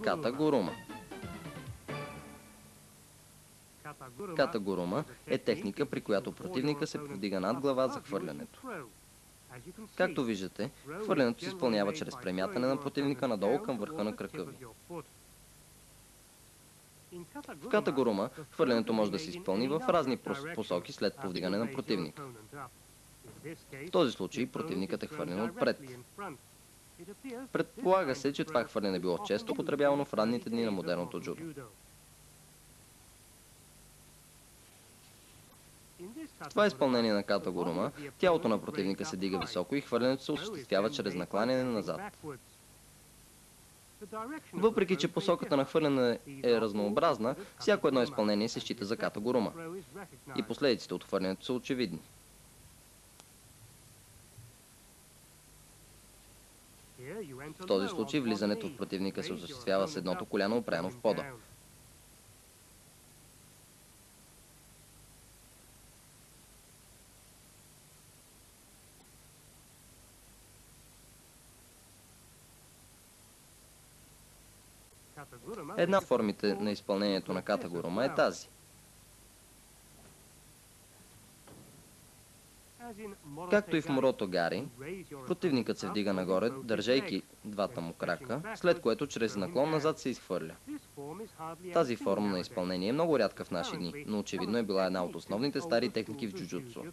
Катагурума. Катагурума е техника, при която противника се повдига над глава за хвърлянето. Както виждате, хвърлянето се изпълнява чрез премятане на противника надолу към върха на крака ви. В катагурума хвърлянето може да се изпълни в разни посоки след повдигане на противника. В този случай противникът е хвърлен отпред. Предполага се, че това хвърляне е било често употребявано в ранните дни на модерното джудо. В това изпълнение на катагурума, тялото на противника се дига високо и хвърлянето се осъществява чрез накланяне назад. Въпреки че посоката на хвърляне е разнообразна, всяко едно изпълнение се счита за катагурума. И последиците от хвърлянето са очевидни. В този случай влизането в противника се осъществява с едното коляно опряно в пода. Една от формите на изпълнението на катагурума е тази. Както и в морото гари, противникът се вдига нагоре, държейки двата му крака, след което чрез наклон назад се изхвърля. Тази форма на изпълнение е много рядка в наши дни, но очевидно е била една от основните стари техники в джуджуцу.